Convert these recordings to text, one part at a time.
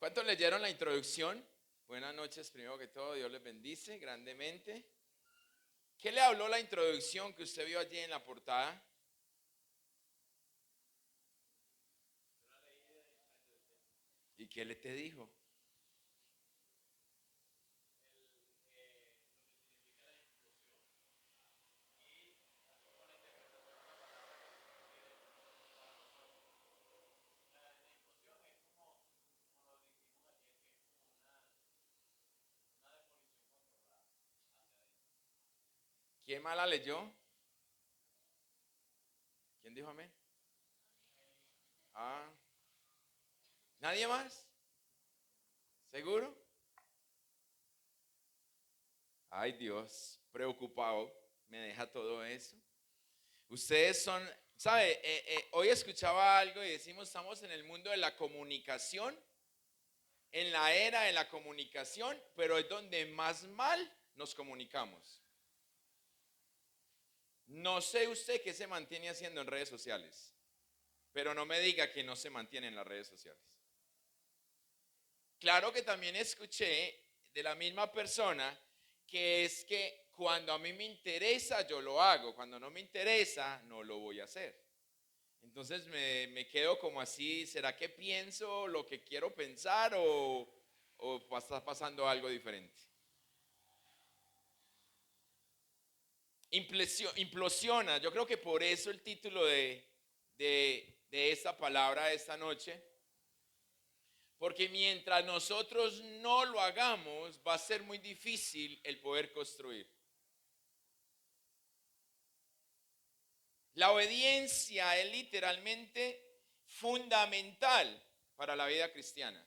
¿Cuántos leyeron la introducción? Buenas noches, primero que todo, Dios les bendice grandemente. ¿Qué le habló la introducción que usted vio allí en la portada? ¿Y qué le te dijo? ¿Quién más la leyó? ¿Quién dijo amén? Ah, ¿nadie más? ¿Seguro? Ay, Dios, preocupado, me deja todo eso. Ustedes son, ¿sabe? Hoy escuchaba algo y decimos, estamos en el mundo de la comunicación, en la era de la comunicación, pero es donde más mal nos comunicamos. No sé usted qué se mantiene haciendo en redes sociales, pero no me diga que no se mantiene en las redes sociales. Claro que también escuché de la misma persona que es que cuando a mí me interesa yo lo hago, cuando no me interesa no lo voy a hacer. Entonces me quedo como así, ¿será que pienso lo que quiero pensar o está pasando algo diferente? Implosiona, yo creo que por eso el título de esta palabra de esta noche, porque mientras nosotros no lo hagamos va a ser muy difícil el poder construir. La obediencia es literalmente fundamental para la vida cristiana.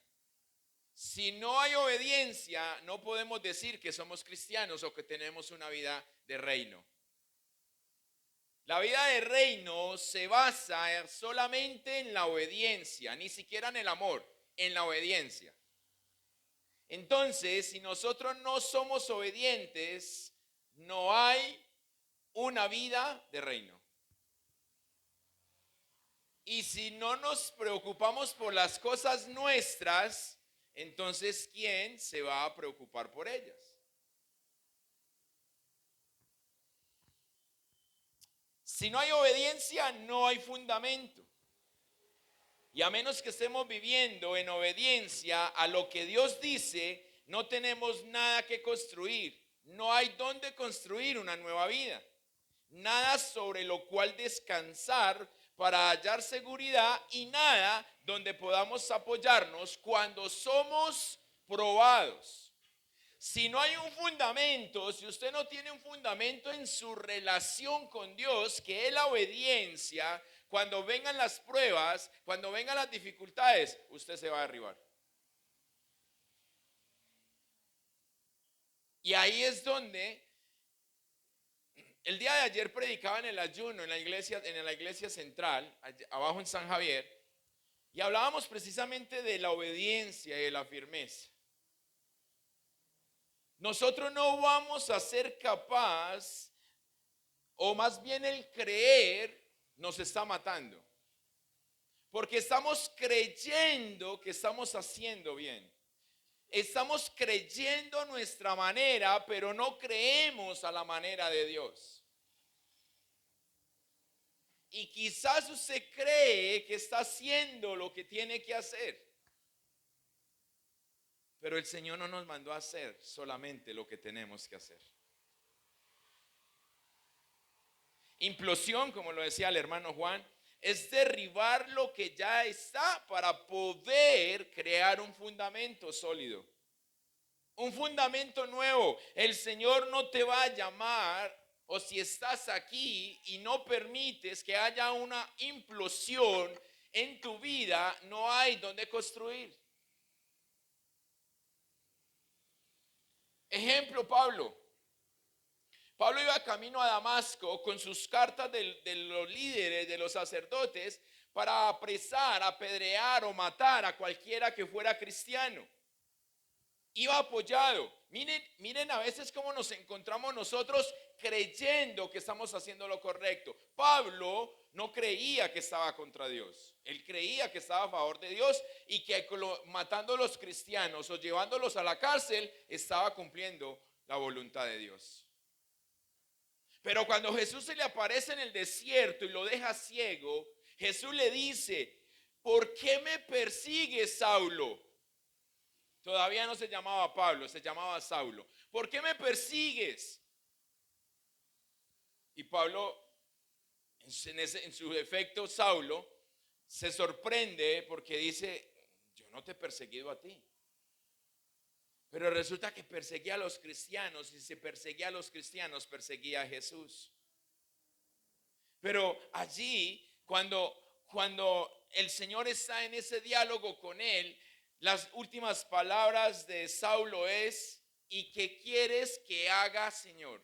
Si no hay obediencia, no podemos decir que somos cristianos o que tenemos una vida de reino. La vida de reino se basa solamente en la obediencia, ni siquiera en el amor, en la obediencia. Entonces, si nosotros no somos obedientes, no hay una vida de reino. Y si no nos preocupamos por las cosas nuestras, entonces ¿quién se va a preocupar por ellas? Si no hay obediencia, no hay fundamento. Y a menos que estemos viviendo en obediencia a lo que Dios dice, no tenemos nada que construir. No hay dónde construir una nueva vida. Nada sobre lo cual descansar para hallar seguridad y nada donde podamos apoyarnos cuando somos probados. Si no hay un fundamento, si usted no tiene un fundamento en su relación con Dios, que es la obediencia, cuando vengan las pruebas, cuando vengan las dificultades, usted se va a derribar. Y ahí es donde el día de ayer predicaba en el ayuno en la iglesia central, abajo en San Javier, y hablábamos precisamente de la obediencia y de la firmeza. Nosotros no vamos a ser capaz, o más bien el creer nos está matando. Porque estamos creyendo que estamos haciendo bien. Estamos creyendo nuestra manera, pero no creemos a la manera de Dios. Y quizás usted cree que está haciendo lo que tiene que hacer. Pero el Señor no nos mandó a hacer solamente lo que tenemos que hacer. Implosión, como lo decía el hermano Juan, es derribar lo que ya está para poder crear un fundamento sólido. Un fundamento nuevo. El Señor no te va a llamar, o si estás aquí y no permites que haya una implosión en tu vida, no hay donde construir. Ejemplo, Pablo. Pablo iba camino a Damasco con sus cartas de los líderes, de los sacerdotes, para apresar, apedrear o matar a cualquiera que fuera cristiano. iba apoyado. Miren a veces cómo nos encontramos nosotros creyendo que estamos haciendo lo correcto. Pablo no creía que estaba contra Dios. Él creía que estaba a favor de Dios y que matando a los cristianos o llevándolos a la cárcel estaba cumpliendo la voluntad de Dios. Pero cuando Jesús se le aparece en el desierto y lo deja ciego, Jesús le dice: ¿por qué me persigues, Saulo? Todavía no se llamaba Pablo, se llamaba Saulo. ¿Por qué me persigues? Y Pablo, en su defecto, Saulo, se sorprende porque dice: yo no te he perseguido a ti. Pero resulta que perseguía a los cristianos, y si perseguía a los cristianos, perseguía a Jesús. Pero allí, cuando el Señor está en ese diálogo con él, las últimas palabras de Saulo es: ¿y qué quieres que haga, Señor?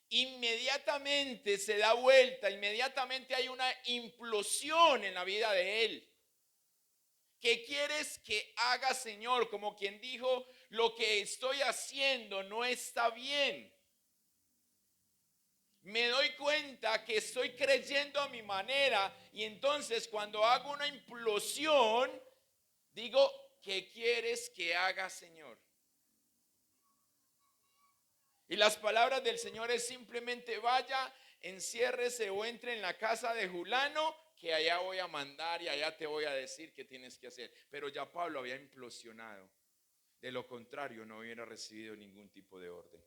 Inmediatamente se da vuelta, inmediatamente hay una implosión en la vida de él. ¿Qué quieres que haga, Señor? Como quien dijo: lo que estoy haciendo no está bien. Me doy cuenta que estoy creyendo a mi manera, y entonces cuando hago una implosión, digo: ¿qué quieres que haga, Señor? Y las palabras del Señor es simplemente: vaya, enciérrese o entre en la casa de Julano, que allá voy a mandar y allá te voy a decir qué tienes que hacer. Pero ya Pablo había implosionado. De lo contrario, no hubiera recibido ningún tipo de orden.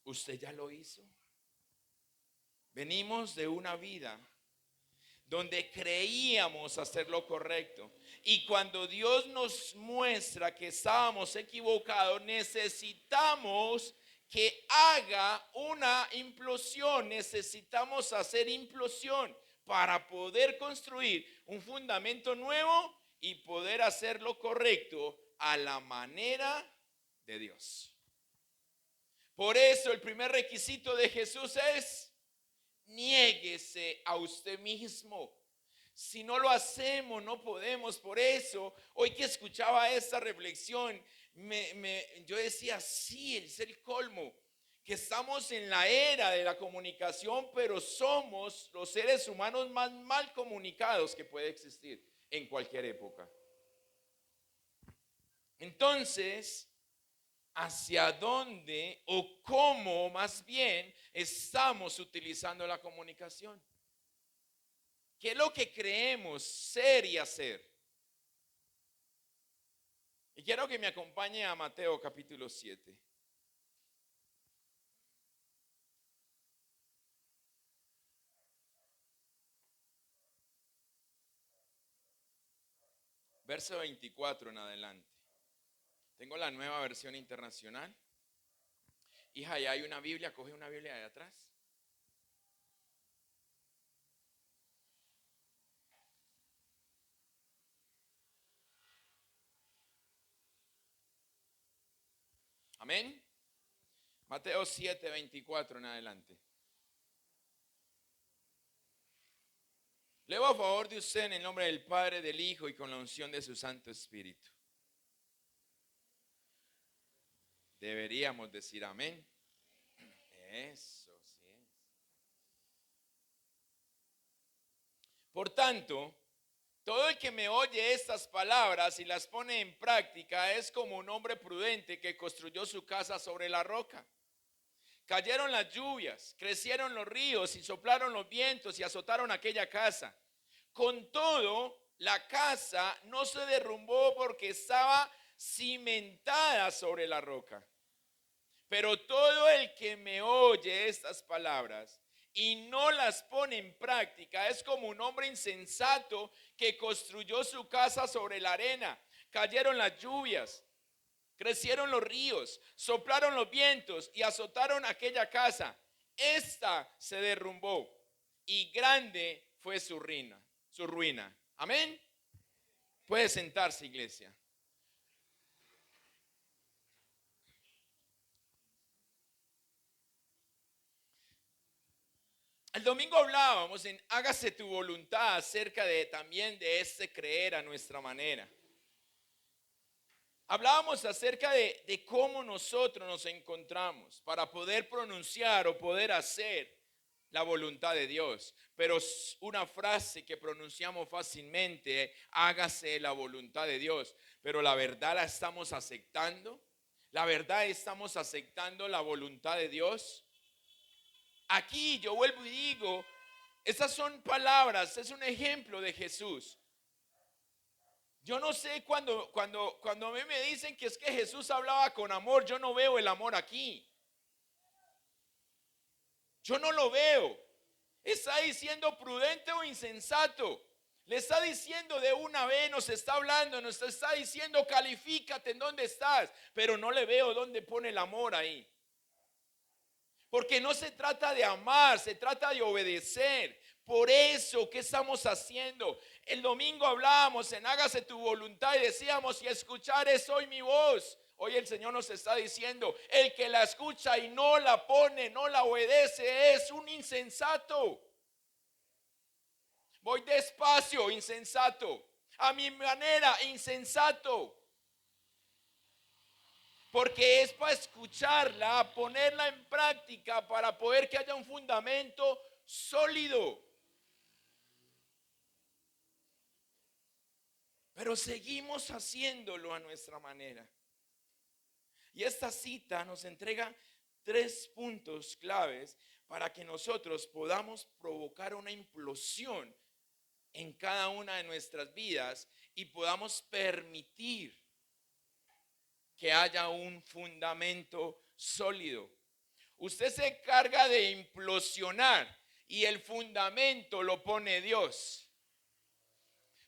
¿Usted ya lo hizo? Venimos de una vida donde creíamos hacer lo correcto, y cuando Dios nos muestra que estábamos equivocados, necesitamos que haga una implosión. Necesitamos hacer implosión para poder construir un fundamento nuevo y poder hacer lo correcto a la manera de Dios. Por eso el primer requisito de Jesús es: niéguese a usted mismo. Si no lo hacemos, no podemos. Por eso, hoy que escuchaba esta reflexión, yo decía: sí, es el colmo, que estamos en la era de la comunicación, pero somos los seres humanos más mal comunicados que puede existir en cualquier época. Entonces, ¿hacia dónde o cómo más bien estamos utilizando la comunicación? ¿Qué es lo que creemos ser y hacer? Y quiero que me acompañe a Mateo capítulo 7. Verso 24 en adelante. Tengo la nueva versión internacional. Hija, ya hay una Biblia, coge una Biblia de atrás. Amén. Mateo 7, 24 en adelante. Leo a favor de usted en el nombre del Padre, del Hijo y con la unción de su Santo Espíritu. Deberíamos decir amén. Eso sí es. Por tanto, todo el que me oye estas palabras y las pone en práctica es como un hombre prudente que construyó su casa sobre la roca. Cayeron las lluvias, crecieron los ríos y soplaron los vientos y azotaron aquella casa. Con todo, la casa no se derrumbó porque estaba cimentada sobre la roca. Pero todo el que me oye estas palabras y no las pone en práctica es como un hombre insensato que construyó su casa sobre la arena. Cayeron las lluvias, crecieron los ríos, soplaron los vientos y azotaron aquella casa. Esta se derrumbó y grande fue su ruina. Amén. Puede sentarse, iglesia. El domingo hablábamos en hágase tu voluntad acerca de también de este creer a nuestra manera. Hablábamos acerca de cómo nosotros nos encontramos para poder pronunciar o poder hacer la voluntad de Dios. Pero es una frase que pronunciamos fácilmente, hágase la voluntad de Dios. Pero la verdad la estamos aceptando. La verdad estamos aceptando la voluntad de Dios. Aquí yo vuelvo y digo, esas son palabras, es un ejemplo de Jesús. Yo no sé cuando a mí me dicen que es que Jesús hablaba con amor, yo no veo el amor aquí. Yo no lo veo. ¿Está diciendo prudente o insensato? Le está diciendo de una vez, nos está hablando, nos está diciendo califícate en dónde estás, pero no le veo dónde pone el amor ahí. Porque no se trata de amar, se trata de obedecer. Por eso, ¿qué estamos haciendo? El domingo hablábamos en hágase tu voluntad y decíamos, y escuchares hoy mi voz. Hoy el Señor nos está diciendo, el que la escucha y no la pone, no la obedece, es un insensato. Voy despacio, insensato. A mi manera, insensato. Porque es para escucharla, ponerla en práctica para poder que haya un fundamento sólido. Pero seguimos haciéndolo a nuestra manera. Y esta cita nos entrega 3 puntos claves para que nosotros podamos provocar una implosión en cada una de nuestras vidas y podamos permitir que haya un fundamento sólido. Usted se encarga de implosionar y el fundamento lo pone Dios.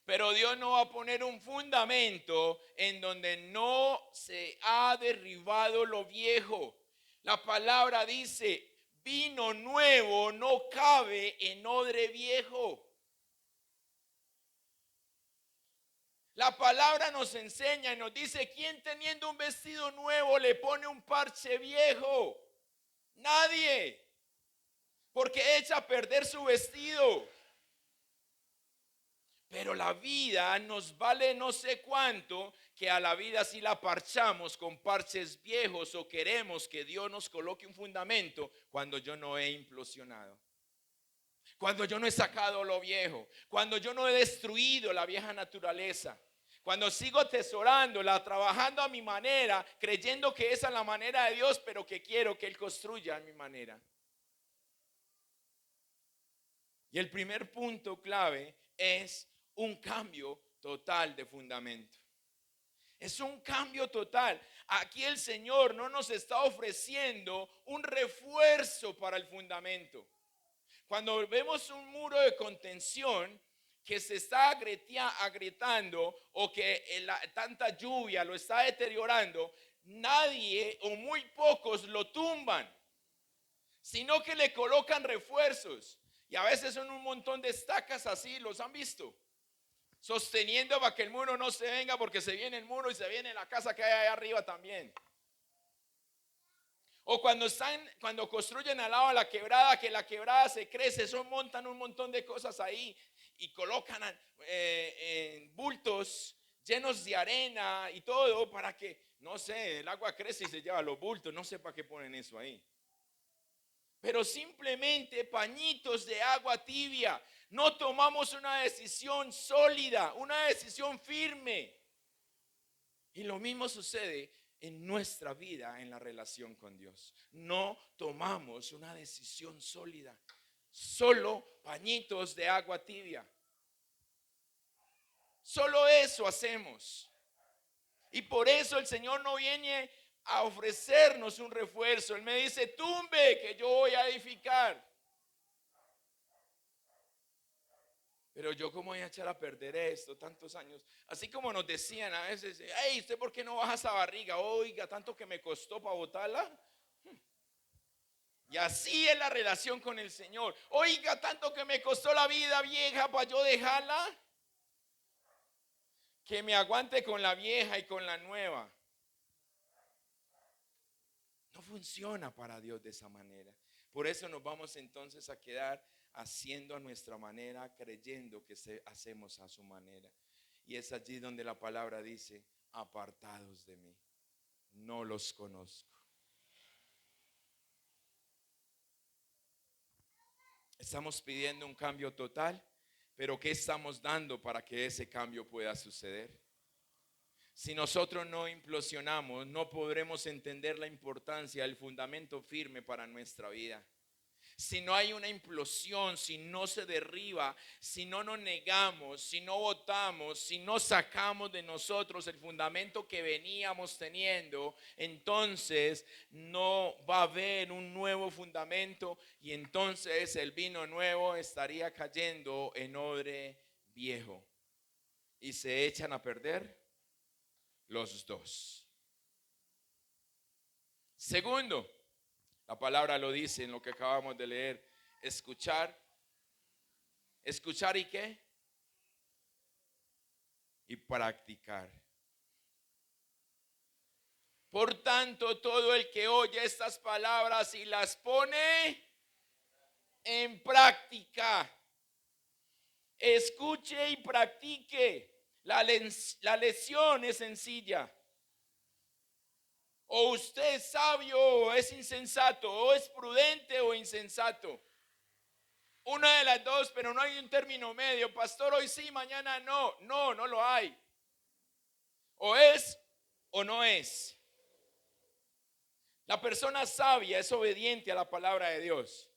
Pero Dios no va a poner un fundamento en donde no se ha derribado lo viejo. La palabra dice, vino nuevo no cabe en odre viejo. La palabra nos enseña y nos dice, ¿quién teniendo un vestido nuevo le pone un parche viejo? Nadie, porque echa a perder su vestido. Pero la vida nos vale no sé cuánto, que a la vida si la parchamos con parches viejos o queremos que Dios nos coloque un fundamento cuando yo no he implosionado. Cuando yo no he sacado lo viejo, cuando yo no he destruido la vieja naturaleza, cuando sigo atesorándola, trabajando a mi manera, creyendo que esa es la manera de Dios, pero que quiero que Él construya a mi manera. Y el primer punto clave es un cambio total de fundamento. Es un cambio total. Aquí el Señor no nos está ofreciendo un refuerzo para el fundamento. Cuando vemos un muro de contención que se está agrietando o que tanta lluvia lo está deteriorando, nadie o muy pocos lo tumban, sino que le colocan refuerzos. Y a veces son un montón de estacas así, ¿los han visto? Sosteniendo para que el muro no se venga, porque se viene el muro y se viene la casa que hay allá arriba también. O cuando construyen al lado de la quebrada, que la quebrada se crece, montan un montón de cosas ahí y colocan bultos llenos de arena y todo para que, no sé, el agua crece y se lleva los bultos, no sé para qué ponen eso ahí. Pero simplemente pañitos de agua tibia. No tomamos una decisión sólida, una decisión firme. Y lo mismo sucede en nuestra vida, en la relación con Dios. No tomamos una decisión sólida, solo pañitos de agua tibia. Solo eso hacemos. Y por eso el Señor no viene a ofrecernos un refuerzo. Él me dice, tumbe que yo voy a edificar. Pero yo cómo voy a echar a perder esto tantos años. Así como nos decían a veces, hey, ¿usted por qué no baja esa barriga? Oiga, tanto que me costó para botarla. Y así es la relación con el Señor. Oiga, tanto que me costó la vida vieja para yo dejarla. Que me aguante con la vieja y con la nueva. No funciona para Dios de esa manera. Por eso nos vamos entonces a quedar haciendo a nuestra manera, creyendo que hacemos a su manera. Y es allí donde la palabra dice, apartados de mí, no los conozco. Estamos pidiendo un cambio total, pero ¿qué estamos dando para que ese cambio pueda suceder? Si nosotros no implosionamos, no podremos entender la importancia del fundamento firme para nuestra vida. Si no hay una implosión, si no se derriba, si no nos negamos, si no votamos, si no sacamos de nosotros el fundamento que veníamos teniendo, entonces no va a haber un nuevo fundamento y entonces el vino nuevo estaría cayendo en odre viejo y se echan a perder los dos. Segundo, la palabra lo dice en lo que acabamos de leer, escuchar. ¿Escuchar y qué? Y practicar. Por tanto, todo el que oye estas palabras y las pone en práctica, escuche y practique. La lección es sencilla. O usted es sabio o es insensato, o es prudente o insensato. Una de las dos, pero no hay un término medio. Pastor, hoy sí, mañana no. No lo hay. O es o no es. La persona sabia es obediente a la palabra de Dios.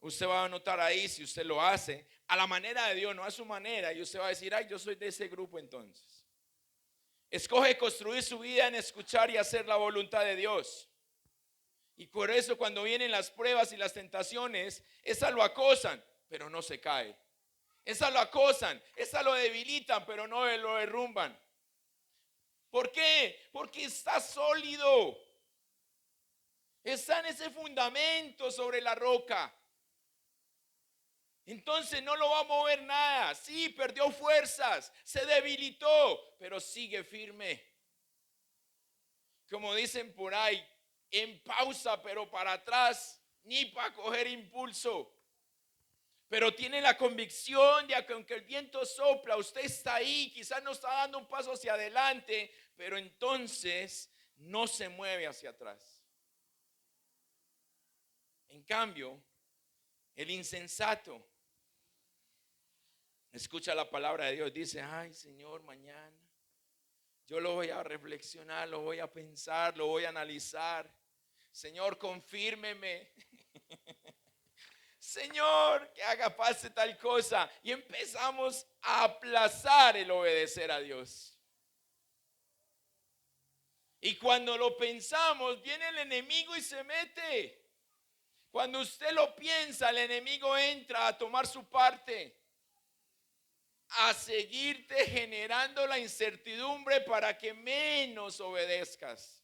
Usted va a notar ahí, si usted lo hace a la manera de Dios, no a su manera, y usted va a decir, ay, yo soy de ese grupo entonces. Escoge construir su vida en escuchar y hacer la voluntad de Dios. Y por eso cuando vienen las pruebas y las tentaciones, esas lo acosan, pero no se cae. Esas lo acosan, esas lo debilitan, pero no lo derrumban. ¿Por qué? Porque está sólido. Está en ese fundamento sobre la roca. Entonces no lo va a mover nada. Sí, perdió fuerzas, se debilitó, pero sigue firme. Como dicen por ahí, en pausa, pero para atrás, ni para coger impulso. Pero tiene la convicción de que aunque el viento sopla, usted está ahí, quizás no está dando un paso hacia adelante, pero entonces no se mueve hacia atrás. En cambio, el insensato escucha la palabra de Dios, dice, ay Señor, mañana yo lo voy a reflexionar, lo voy a pensar, lo voy a analizar. Señor, confírmeme. Señor, que haga pase tal cosa. Y empezamos a aplazar el obedecer a Dios. Y cuando lo pensamos, viene el enemigo y se mete. Cuando usted lo piensa, el enemigo entra a tomar su parte, a seguirte generando la incertidumbre para que menos obedezcas.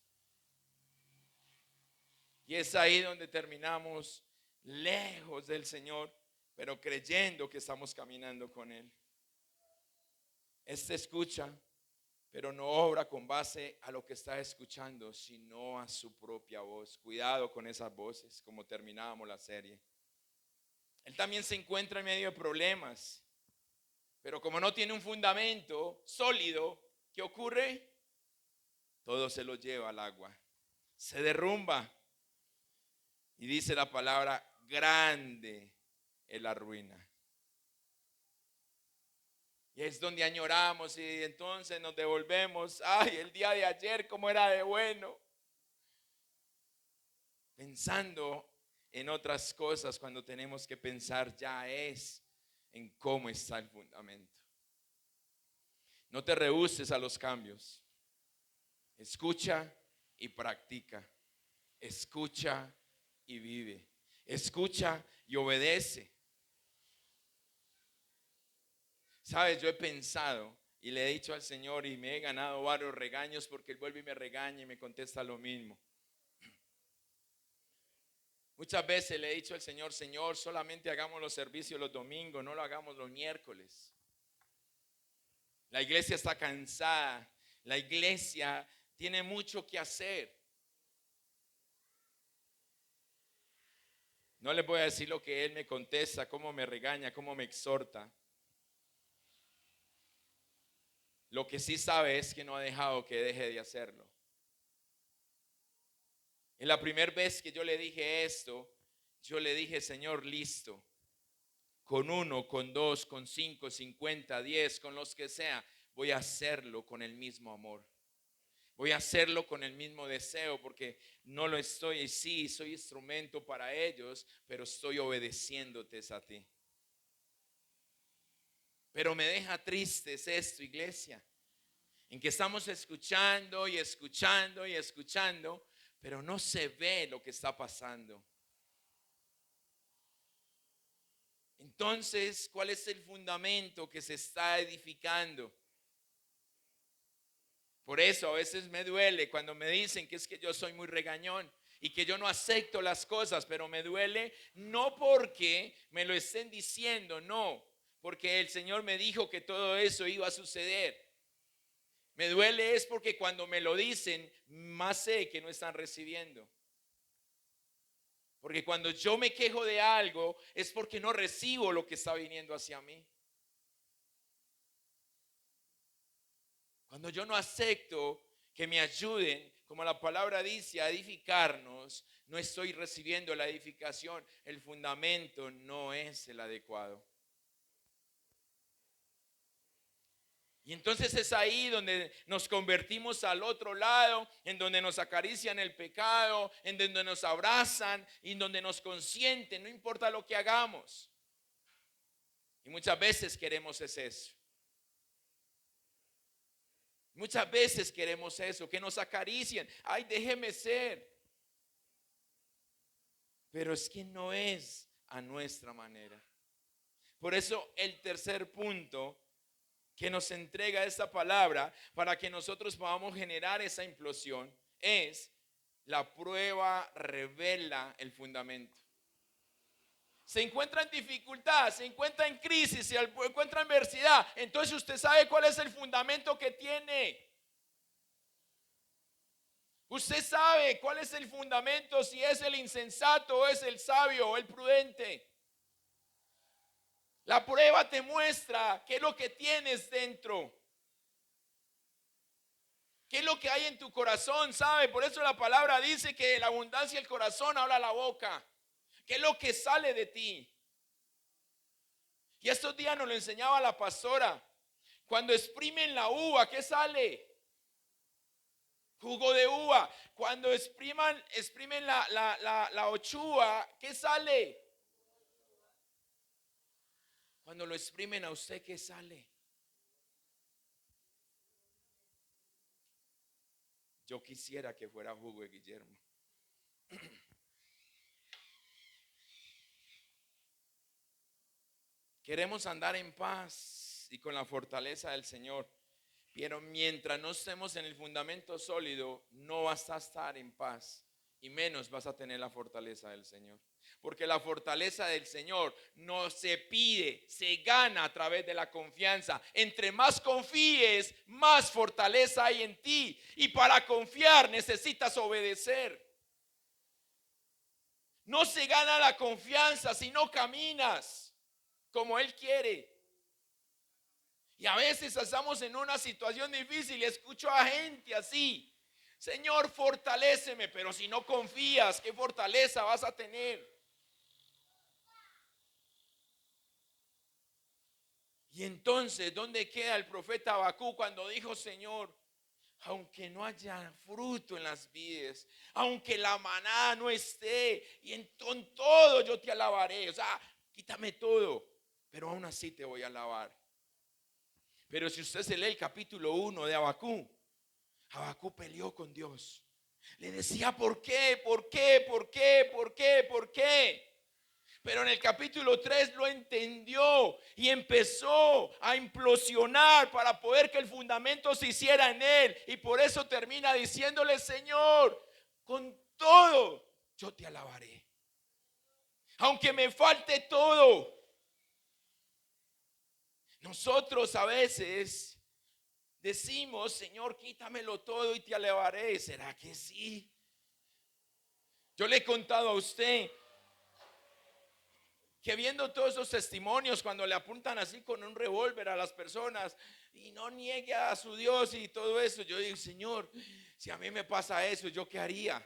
Y es ahí donde terminamos lejos del Señor, pero creyendo que estamos caminando con Él. Este escucha, pero no obra con base a lo que está escuchando, sino a su propia voz. Cuidado con esas voces, como terminábamos la serie. Él también se encuentra en medio de problemas, pero como no tiene un fundamento sólido, ¿qué ocurre? Todo se lo lleva al agua, se derrumba. Y dice la palabra, grande es la ruina. Y es donde añoramos y entonces nos devolvemos. Ay, el día de ayer cómo era de bueno. Pensando en otras cosas cuando tenemos que pensar ya es en cómo está el fundamento. No te rehúses a los cambios. Escucha y practica. Escucha y vive. Escucha y obedece. Sabes, yo he pensado y le he dicho al Señor y me he ganado varios regaños porque Él vuelve y me regaña y me contesta lo mismo. Muchas veces le he dicho al Señor, Señor, solamente hagamos los servicios los domingos, no lo hagamos los miércoles. La iglesia está cansada, la iglesia tiene mucho que hacer. No les voy a decir lo que Él me contesta, cómo me regaña, cómo me exhorta. Lo que sí sabe es que no ha dejado que deje de hacerlo. En la primera vez que yo le dije esto, yo le dije, Señor, listo. Con 1, con 2, con 5, 50, 10, con los que sea, voy a hacerlo con el mismo amor. Voy a hacerlo con el mismo deseo, porque no lo estoy, y sí, soy instrumento para ellos, pero estoy obedeciéndote a ti. Pero me deja triste esto, iglesia, en que estamos escuchando y escuchando y escuchando, pero no se ve lo que está pasando. Entonces, ¿cuál es el fundamento que se está edificando? Por eso a veces me duele cuando me dicen que es que yo soy muy regañón y que yo no acepto las cosas, pero me duele no porque me lo estén diciendo, no, porque el Señor me dijo que todo eso iba a suceder. Me duele es porque cuando me lo dicen, más sé que no están recibiendo. Porque cuando yo me quejo de algo, es porque no recibo lo que está viniendo hacia mí. Cuando yo no acepto que me ayuden, como la palabra dice, a edificarnos, no estoy recibiendo la edificación. El fundamento no es el adecuado. Y entonces es ahí donde nos convertimos al otro lado, en donde nos acarician el pecado, en donde nos abrazan y en donde nos consienten, no importa lo que hagamos. Y muchas veces queremos eso. Muchas veces queremos eso, que nos acaricien. Ay, déjeme ser. Pero es que no es a nuestra manera. Por eso el tercer punto que nos entrega esta palabra para que nosotros podamos generar esa implosión es: la prueba revela el fundamento. Se encuentra en dificultad, se encuentra en crisis, se encuentra en adversidad. Entonces usted sabe cuál es el fundamento que tiene. Usted sabe cuál es el fundamento, si es el insensato o es el sabio o el prudente. La prueba te muestra qué es lo que tienes dentro. ¿Qué es lo que hay en tu corazón? ¿Sabe? Por eso la palabra dice que la abundancia del corazón habla la boca. ¿Qué es lo que sale de ti? Y estos días nos lo enseñaba la pastora. Cuando exprimen la uva, ¿qué sale? Jugo de uva. Cuando exprimen la ochuva, ¿qué sale? Cuando lo exprimen a usted, ¿qué sale? Yo quisiera que fuera jugo de Guillermo. Queremos andar en paz y con la fortaleza del Señor. Pero mientras no estemos en el fundamento sólido, no vas a estar en paz y menos vas a tener la fortaleza del Señor. Porque la fortaleza del Señor no se pide, se gana a través de la confianza. Entre más confíes, más fortaleza hay en ti. Y para confiar necesitas obedecer. No se gana la confianza si no caminas como Él quiere. Y a veces estamos en una situación difícil y escucho a gente así: Señor, fortaléceme. Pero si no confías, ¿qué fortaleza vas a tener? Y entonces, ¿dónde queda el profeta Habacuc cuando dijo: Señor, aunque no haya fruto en las vides, aunque la manada no esté, y en todo yo te alabaré? O sea, quítame todo, pero aún así te voy a alabar. Pero si usted se lee el capítulo 1 de Habacuc, Habacuc peleó con Dios. Le decía: ¿por qué? ¿Por qué? ¿Por qué? ¿Por qué? ¿Por qué? Pero en el capítulo 3 lo entendió y empezó a implosionar para poder que el fundamento se hiciera en él. Y por eso termina diciéndole: Señor, con todo yo te alabaré. Aunque me falte todo. Nosotros a veces decimos: Señor, quítamelo todo y te alabaré. ¿Será que sí? Yo le he contado a usted que viendo todos esos testimonios cuando le apuntan así con un revólver a las personas y no niegue a su Dios y todo eso, yo digo, Señor, si a mí me pasa eso, ¿yo qué haría?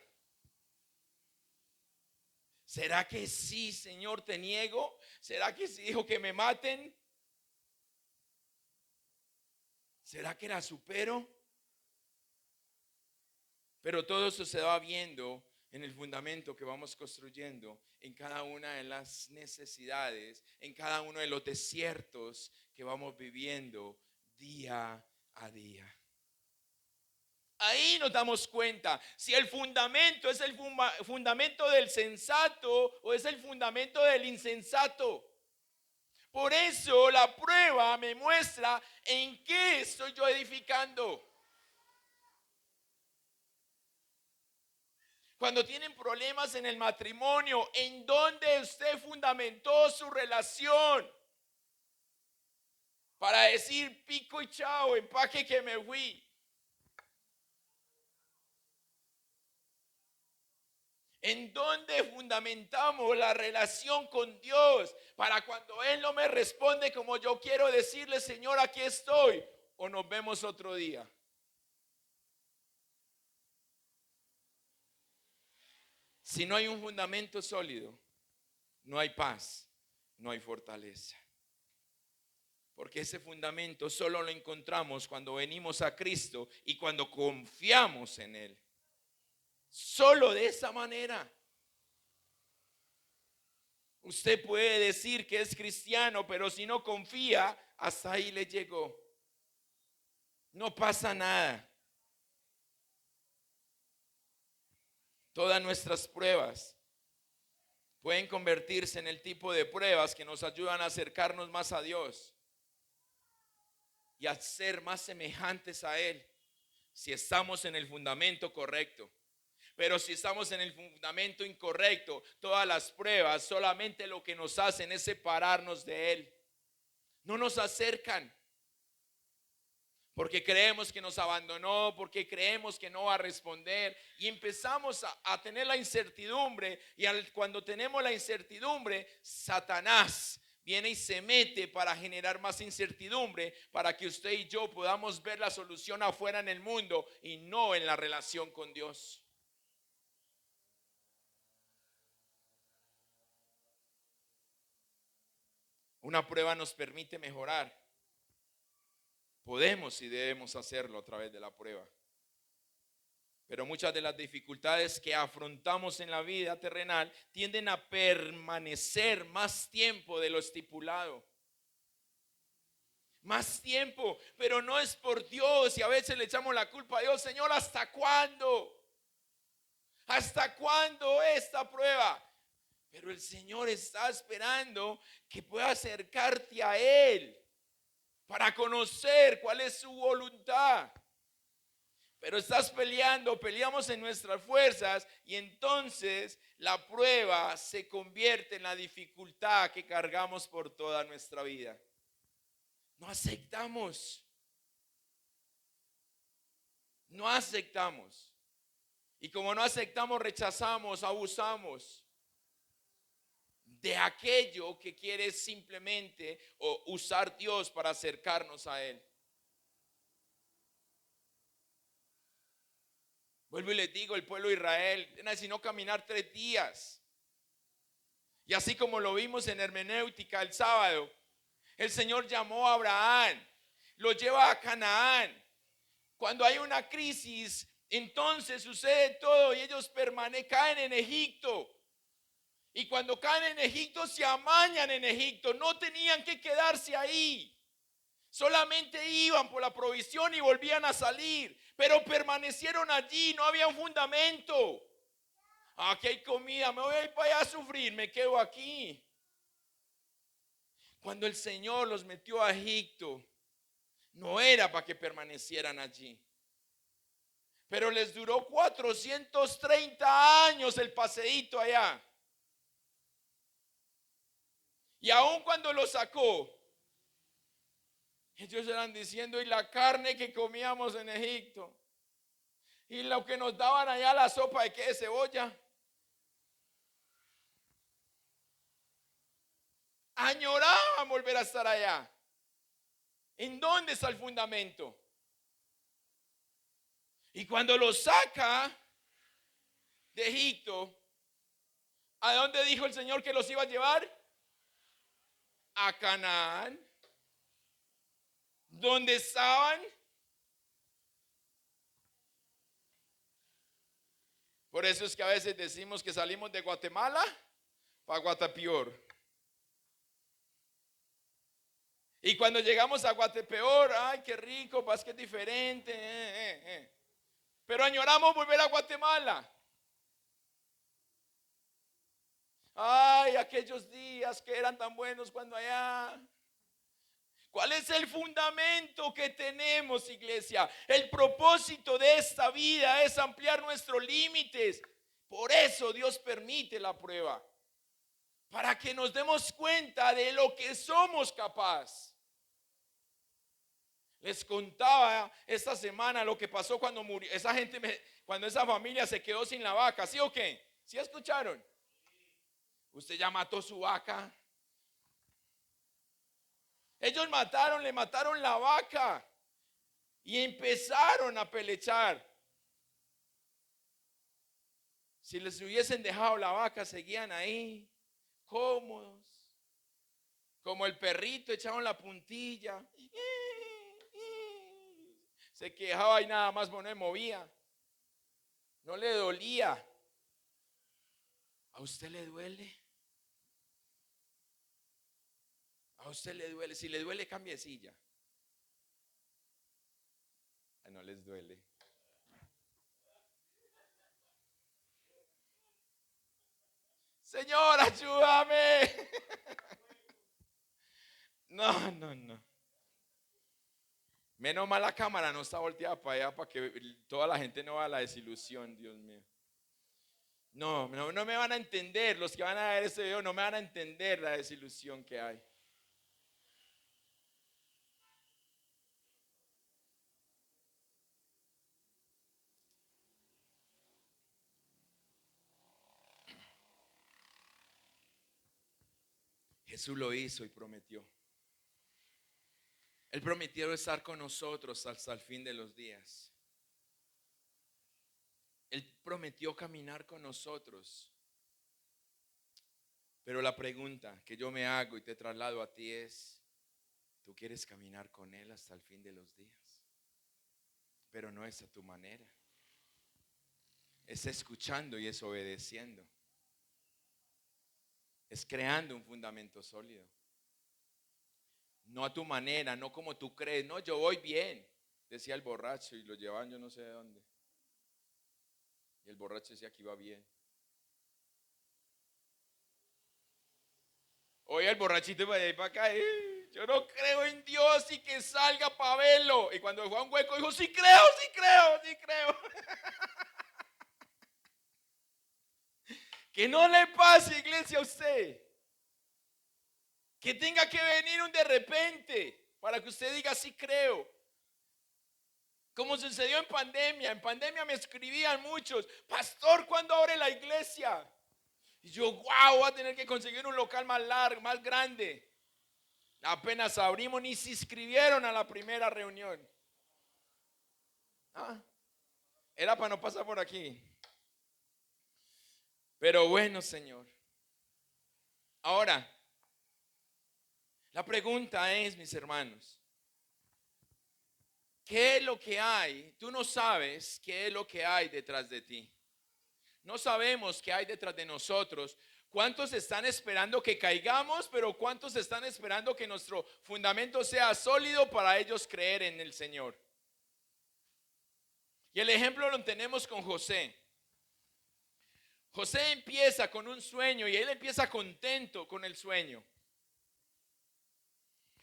¿Será que sí, Señor, te niego? ¿Será que sí dijo que me maten? ¿Será que la supero? Pero todo eso se va viendo en el fundamento que vamos construyendo, en cada una de las necesidades, en cada uno de los desiertos que vamos viviendo día a día. Ahí nos damos cuenta si el fundamento es el fundamento del sensato o es el fundamento del insensato. Por eso la prueba me muestra en qué estoy yo edificando. Cuando tienen problemas en el matrimonio, ¿en dónde usted fundamentó su relación? Para decir pico y chao, empaque que me fui. ¿En dónde fundamentamos la relación con Dios? Para cuando Él no me responde como yo quiero decirle, Señor, aquí estoy, o nos vemos otro día. Si no hay un fundamento sólido, no hay paz, no hay fortaleza. Porque ese fundamento solo lo encontramos cuando venimos a Cristo y cuando confiamos en Él. Solo de esa manera. Usted puede decir que es cristiano, pero si no confía, hasta ahí le llegó. No pasa nada. Todas nuestras pruebas pueden convertirse en el tipo de pruebas que nos ayudan a acercarnos más a Dios y a ser más semejantes a Él si estamos en el fundamento correcto. Pero si estamos en el fundamento incorrecto, todas las pruebas solamente lo que nos hacen es separarnos de Él. No nos acercan. Porque creemos que nos abandonó, porque creemos que no va a responder. Y empezamos a tener la incertidumbre. Y cuando tenemos la incertidumbre, Satanás viene y se mete para generar más incertidumbre, para que usted y yo podamos ver la solución afuera en el mundo y no en la relación con Dios. Una prueba nos permite mejorar. Podemos y debemos hacerlo a través de la prueba. Pero muchas de las dificultades que afrontamos en la vida terrenal tienden a permanecer más tiempo de lo estipulado. Más tiempo, pero no es por Dios y a veces le echamos la culpa a Dios. Señor, ¿hasta cuándo? ¿Hasta cuándo esta prueba? Pero el Señor está esperando que pueda acercarte a Él para conocer cuál es su voluntad. Pero estás peleamos en nuestras fuerzas y entonces la prueba se convierte en la dificultad que cargamos por toda nuestra vida. No aceptamos. No aceptamos. Y como no aceptamos, rechazamos, abusamos de aquello que quiere simplemente usar Dios para acercarnos a Él. Vuelvo y les digo, el pueblo de Israel necesitó caminar 3 días. Y así como lo vimos en hermenéutica el sábado, el Señor llamó a Abraham, lo lleva a Canaán. Cuando hay una crisis, entonces sucede todo y ellos caen en Egipto. Y cuando caen en Egipto, se amañan en Egipto. No tenían que quedarse ahí. Solamente iban por la provisión y volvían a salir. Pero permanecieron allí, no había un fundamento. Aquí hay comida, me voy a ir para allá a sufrir, me quedo aquí. Cuando el Señor los metió a Egipto, no era para que permanecieran allí. Pero les duró 430 años el paseíto allá. Y aun cuando lo sacó, ellos eran diciendo, y la carne que comíamos en Egipto, y lo que nos daban allá, la sopa de qué, de cebolla. Añoraban volver a estar allá. ¿En dónde está el fundamento? Y cuando los saca de Egipto, ¿a dónde dijo el Señor que los iba a llevar? A Canaán. ¿Dónde estaban? Por eso es que a veces decimos que salimos de Guatemala para Guatapeor. Y cuando llegamos a Guatepeor, ay, qué rico, pues que es diferente. Pero añoramos volver a Guatemala. Ay, aquellos días que eran tan buenos cuando allá. ¿Cuál es el fundamento que tenemos, iglesia? El propósito de esta vida es ampliar nuestros límites. Por eso Dios permite la prueba. Para que nos demos cuenta de lo que somos capaces. Les contaba esta semana lo que pasó cuando murió esa gente, cuando esa familia se quedó sin la vaca. ¿Sí o qué? ¿Sí escucharon? Usted ya mató su vaca. Ellos le mataron la vaca y empezaron a pelechar. Si les hubiesen dejado la vaca, seguían ahí, cómodos. Como el perrito, echaron la puntilla. Se quejaba y nada más no le movía. No le dolía. ¿A usted le duele? ¿A usted le duele? Si le duele, cambie de silla. No les duele. Señor, ayúdame. No. Menos mal la cámara no está volteada para allá para que toda la gente no vea la desilusión, Dios mío. No me van a entender. Los que van a ver este video no me van a entender la desilusión que hay. Jesús lo hizo y prometió. Él prometió estar con nosotros hasta el fin de los días. Él prometió caminar con nosotros. Pero la pregunta que yo me hago y te traslado a ti es, ¿tú quieres caminar con Él hasta el fin de los días? Pero no es a tu manera. Es escuchando y es obedeciendo. Es creando un fundamento sólido. No a tu manera, no como tú crees. No, yo voy bien, decía el borracho y lo llevaban yo no sé de dónde. Y el borracho decía que iba bien. Oye, el borrachito para allá y para acá, yo no creo en Dios y que salga para verlo. Y cuando fue a un hueco dijo, sí creo. Que no le pase, iglesia, a usted. Que tenga que venir un de repente para que usted diga, sí creo. Como sucedió en pandemia. En pandemia me escribían muchos, pastor, ¿cuándo abre la iglesia? Y yo, wow, voy a tener que conseguir un local más largo, más grande. Apenas abrimos, ni se inscribieron a la primera reunión. Era para no pasar por aquí. Pero bueno, Señor. Ahora, la pregunta es, mis hermanos, ¿qué es lo que hay? Tú no sabes qué es lo que hay detrás de ti. No sabemos qué hay detrás de nosotros. ¿Cuántos están esperando que caigamos? Pero ¿cuántos están esperando que nuestro fundamento sea sólido para ellos creer en el Señor? Y el ejemplo lo tenemos con José. José empieza con un sueño y él empieza contento con el sueño.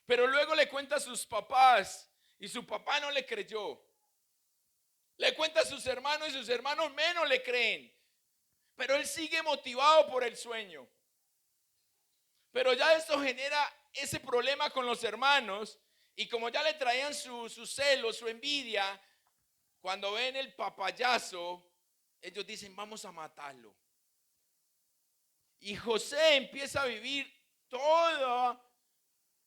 Pero luego le cuenta a sus papás y su papá no le creyó. Le cuenta a sus hermanos y sus hermanos menos le creen. Pero él sigue motivado por el sueño. Pero ya esto genera ese problema con los hermanos. Y como ya le traían su celo, su envidia, cuando ven el papayazo, ellos dicen, vamos a matarlo. Y José empieza a vivir todo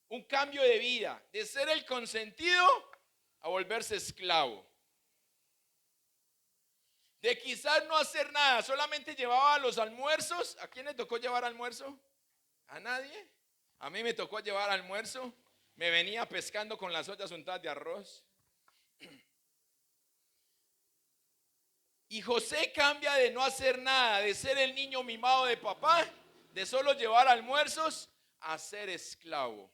un cambio de vida, de ser el consentido a volverse esclavo. De quizás no hacer nada, solamente llevaba los almuerzos. ¿A quién le tocó llevar almuerzo? ¿A nadie? A mí me tocó llevar almuerzo. Me venía pescando con las ollas untadas de arroz. Y José cambia de no hacer nada, de ser el niño mimado de papá, de solo llevar almuerzos, a ser esclavo,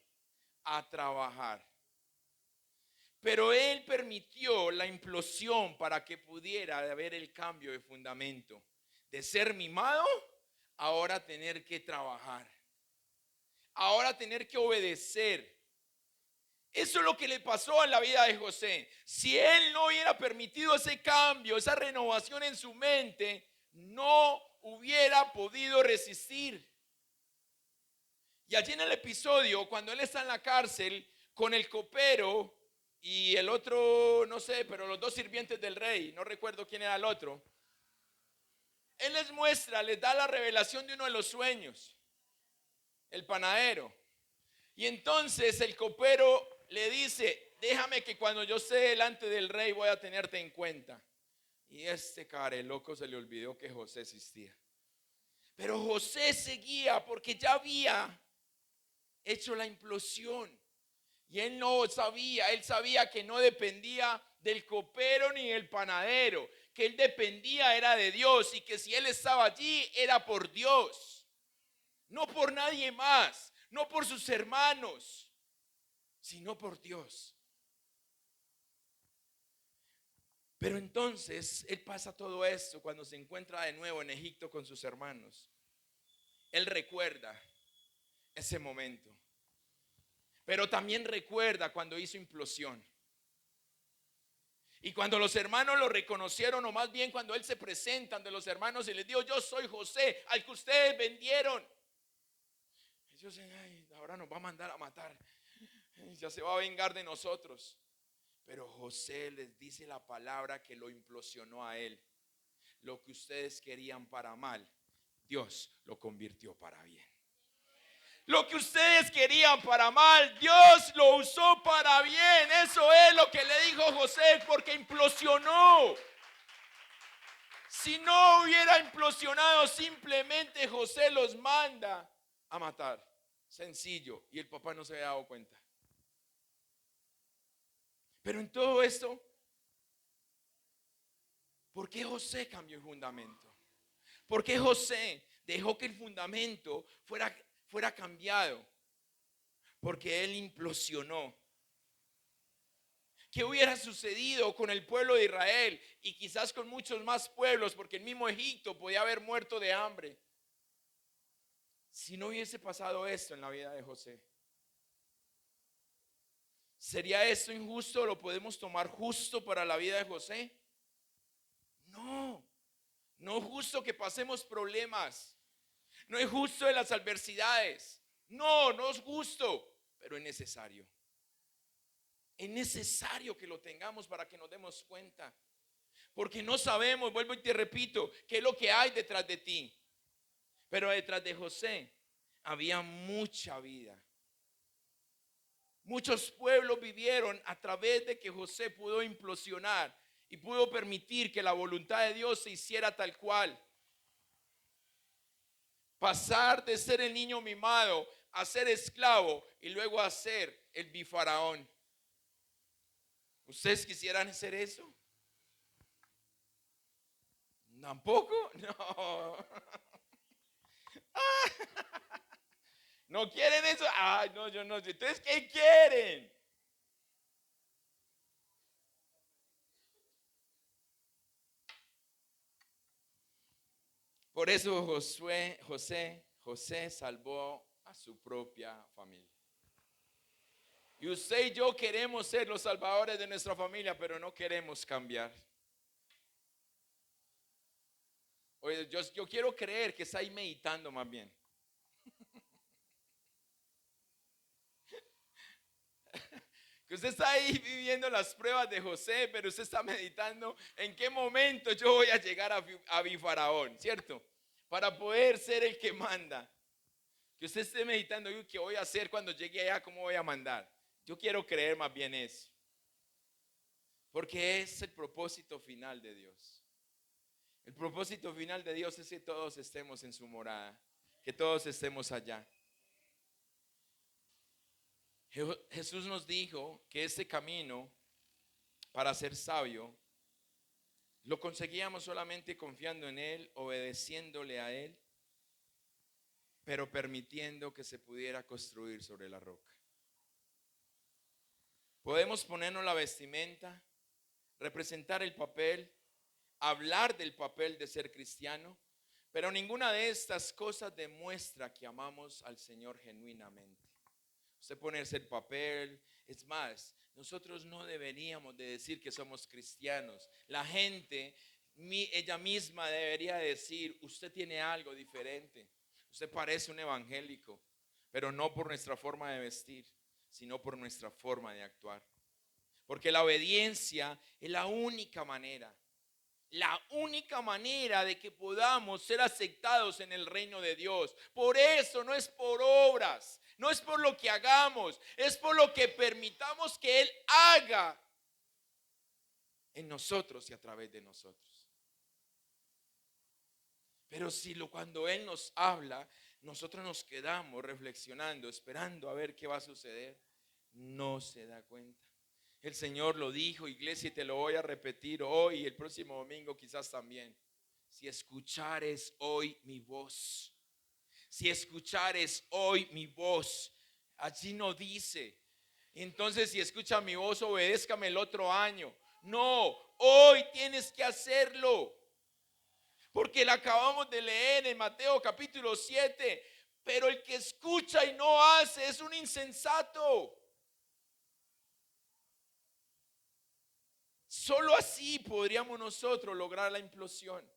a trabajar. Pero él permitió la implosión para que pudiera haber el cambio de fundamento. De ser mimado, ahora tener que trabajar. Ahora tener que obedecer. Eso es lo que le pasó en la vida de José. Si él no hubiera permitido ese cambio, esa renovación en su mente, no hubiera podido resistir. Y allí en el episodio, cuando él está en la cárcel con el copero y el otro, no sé, pero los dos sirvientes del rey, no recuerdo quién era el otro, él les muestra, les da la revelación de uno de los sueños, el panadero. Y entonces el copero le dice: déjame que cuando yo esté delante del rey voy a tenerte en cuenta. Y cara loco se le olvidó que José existía. Pero José seguía porque ya había hecho la implosión. Y él no sabía, él sabía que no dependía del copero ni del panadero, que él dependía era de Dios y que si él estaba allí era por Dios, no por nadie más, no por sus hermanos, sino por Dios. Pero entonces él pasa todo esto cuando se encuentra de nuevo en Egipto con sus hermanos. Él recuerda ese momento. Pero también recuerda cuando hizo implosión. Y cuando los hermanos lo reconocieron, o más bien cuando él se presenta ante los hermanos y les dijo: yo soy José, al que ustedes vendieron. Ellos dicen: ay, ahora nos va a mandar a matar. Ya se va a vengar de nosotros. Pero José les dice la palabra que lo implosionó a él. Lo que ustedes querían para mal, Dios lo convirtió para bien. Lo que ustedes querían para mal, Dios lo usó para bien. Eso es lo que le dijo José, porque implosionó. Si no hubiera implosionado, simplemente José los manda a matar. Sencillo. Y el papá no se había dado cuenta. Pero en todo esto, ¿por qué José cambió el fundamento? ¿Por qué José dejó que el fundamento fuera cambiado? Porque él implosionó. ¿Qué hubiera sucedido con el pueblo de Israel y quizás con muchos más pueblos? Porque el mismo Egipto podía haber muerto de hambre si no hubiese pasado esto en la vida de José. ¿Sería esto injusto? ¿Lo podemos tomar justo para la vida de José? No, no es justo que pasemos problemas. No es justo de las adversidades. No, no es justo, pero es necesario. Es necesario que lo tengamos para que nos demos cuenta. Porque no sabemos, vuelvo y te repito, qué es lo que hay detrás de ti. Pero detrás de José había mucha vida. Muchos pueblos vivieron a través de que José pudo implosionar y pudo permitir que la voluntad de Dios se hiciera tal cual. Pasar de ser el niño mimado a ser esclavo y luego a ser el bifaraón. ¿Ustedes quisieran hacer eso? ¿Tampoco? No. ¿No quieren eso? Ay, no, yo no sé. Entonces, ¿qué quieren? Por eso José salvó a su propia familia. Y usted y yo queremos ser los salvadores de nuestra familia, pero no queremos cambiar. Oye, yo quiero creer que está ahí meditando más bien. Que usted está ahí viviendo las pruebas de José, pero usted está meditando en qué momento yo voy a llegar a mi faraón, ¿cierto? Para poder ser el que manda. Que usted esté meditando, "Uy, ¿qué voy a hacer cuando llegue allá? ¿Cómo voy a mandar?" Yo quiero creer más bien eso. Porque es el propósito final de Dios. El propósito final de Dios es que todos estemos en su morada, que todos estemos allá. Jesús nos dijo que este camino para ser sabio lo conseguíamos solamente confiando en Él, obedeciéndole a Él, pero permitiendo que se pudiera construir sobre la roca. Podemos ponernos la vestimenta, representar el papel, hablar del papel de ser cristiano, pero ninguna de estas cosas demuestra que amamos al Señor genuinamente. Usted ponerse el papel, es más, nosotros no deberíamos de decir que somos cristianos. La gente, ella misma debería decir, usted tiene algo diferente, usted parece un evangélico, pero no por nuestra forma de vestir, sino por nuestra forma de actuar. Porque la obediencia es la única manera de que podamos ser aceptados en el reino de Dios. Por eso no es por obras, no es por lo que hagamos, es por lo que permitamos que Él haga en nosotros y a través de nosotros. Pero si cuando Él nos habla, nosotros nos quedamos reflexionando, esperando a ver qué va a suceder, no se da cuenta. El Señor lo dijo, iglesia, y te lo voy a repetir hoy y el próximo domingo quizás también. Si escuchares hoy mi voz, si escuchares hoy mi voz, allí no dice, entonces si escucha mi voz, obedézcame el otro año. No, hoy tienes que hacerlo. Porque la acabamos de leer en Mateo capítulo 7. Pero el que escucha y no hace es un insensato. Solo así podríamos nosotros lograr la implosión.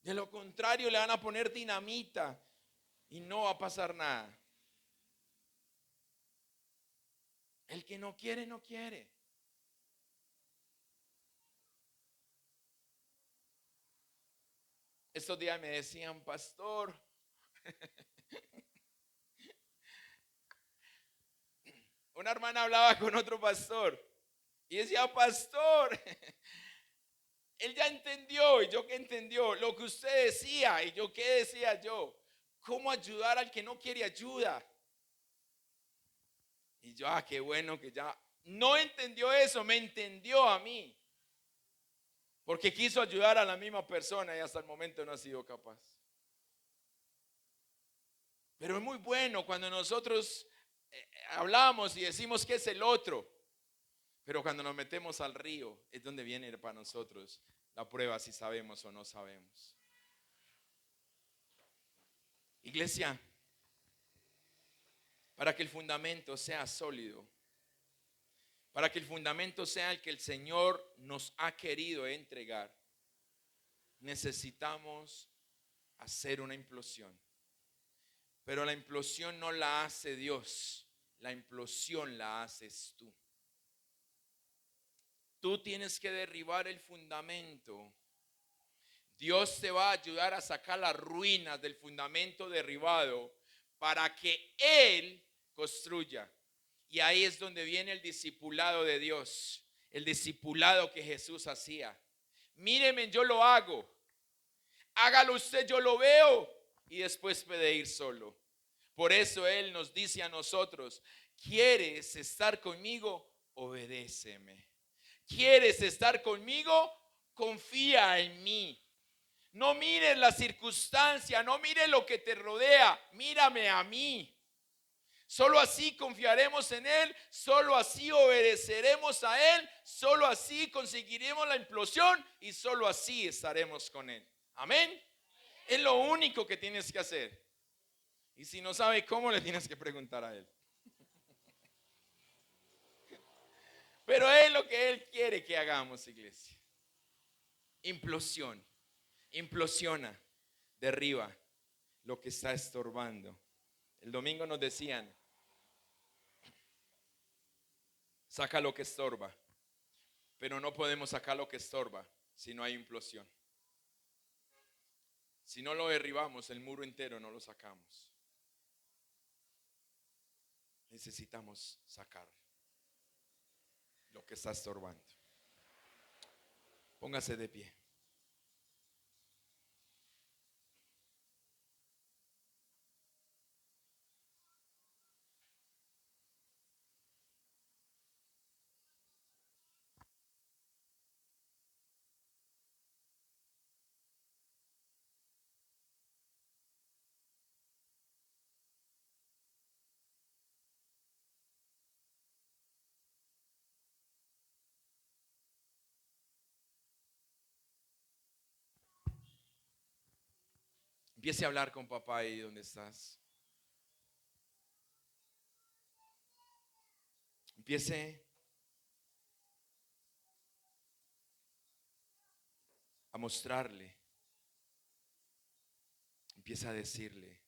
De lo contrario, le van a poner dinamita y no va a pasar nada. El que no quiere, no quiere. Estos días me decían, pastor, una hermana hablaba con otro pastor y decía, pastor, él ya entendió, y yo que entendió lo que usted decía, y yo qué decía yo, cómo ayudar al que no quiere ayuda. Y yo, qué bueno que ya no entendió eso, me entendió a mí, porque quiso ayudar a la misma persona y hasta el momento no ha sido capaz. Pero es muy bueno cuando nosotros hablamos y decimos que es el otro, pero cuando nos metemos al río es donde viene para nosotros la prueba si sabemos o no sabemos. Iglesia, para que el fundamento sea sólido, para que el fundamento sea el que el Señor nos ha querido entregar, necesitamos hacer una implosión. Pero la implosión no la hace Dios, la implosión la haces tú. Tú tienes que derribar el fundamento. Dios te va a ayudar a sacar las ruinas del fundamento derribado para que Él construya. Y ahí es donde viene el discipulado de Dios, el discipulado que Jesús hacía. Míreme, yo lo hago. Hágalo usted, yo lo veo. Y después puede ir solo. Por eso Él nos dice a nosotros, ¿quieres estar conmigo? Obedéceme. ¿Quieres estar conmigo? Confía en mí. No mires la circunstancia, no mires lo que te rodea, mírame a mí. Solo así confiaremos en Él, solo así obedeceremos a Él, solo así conseguiremos la implosión y solo así estaremos con Él. Amén. Es lo único que tienes que hacer. Y si no sabe cómo, le tienes que preguntar a Él. Pero es lo que Él quiere que hagamos, iglesia. Implosión. Implosiona, derriba lo que está estorbando. El domingo nos decían, saca lo que estorba, pero no podemos sacar lo que estorba si no hay implosión. Si no lo derribamos, el muro entero no lo sacamos. Necesitamos sacar lo que está estorbando. Póngase de pie. Empiece a hablar con papá ahí donde estás. Empiece a mostrarle. Empieza a decirle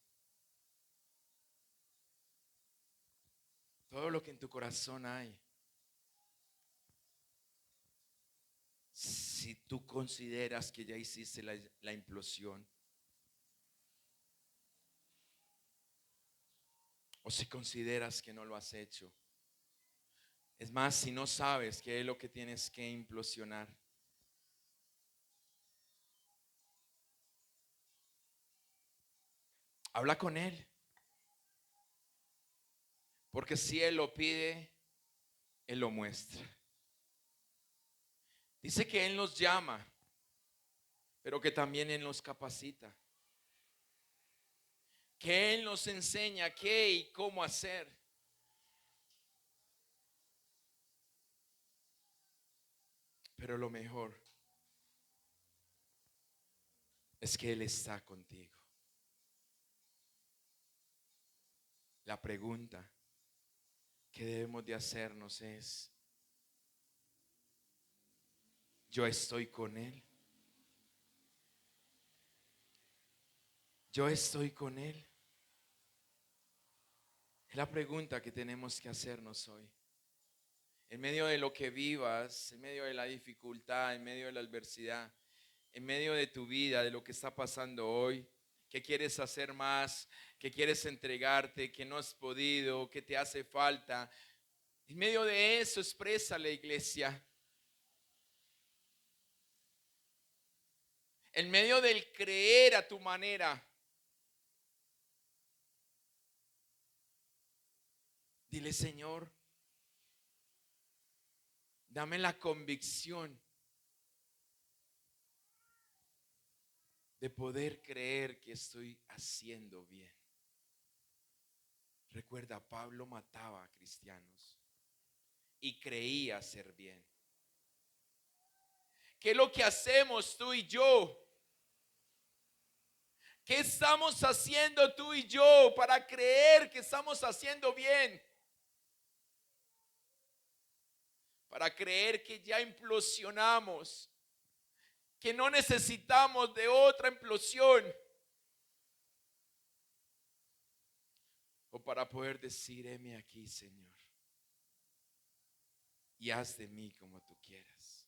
todo lo que en tu corazón hay. Si tú consideras que ya hiciste la implosión, o si consideras que no lo has hecho. Es más, si no sabes qué es lo que tienes que implosionar, habla con Él. Porque si Él lo pide, Él lo muestra. Dice que Él nos llama, pero que también Él nos capacita. Que Él nos enseña qué y cómo hacer. Pero lo mejor es que Él está contigo. La pregunta que debemos de hacernos es: ¿yo estoy con Él? ¿Yo estoy con Él? Es la pregunta que tenemos que hacernos hoy. En medio de lo que vivas, en medio de la dificultad, en medio de la adversidad, en medio de tu vida, de lo que está pasando hoy, que quieres hacer más, que quieres entregarte, que no has podido, que te hace falta. En medio de eso, exprésale, iglesia. En medio del creer a tu manera, dile: Señor, dame la convicción de poder creer que estoy haciendo bien. Recuerda, Pablo mataba a cristianos y creía hacer bien. ¿Qué es lo que hacemos tú y yo? ¿Qué estamos haciendo tú y yo para creer que estamos haciendo bien? Para creer que ya implosionamos, que no necesitamos de otra implosión. O para poder decir: heme aquí, Señor, y haz de mí como tú quieras.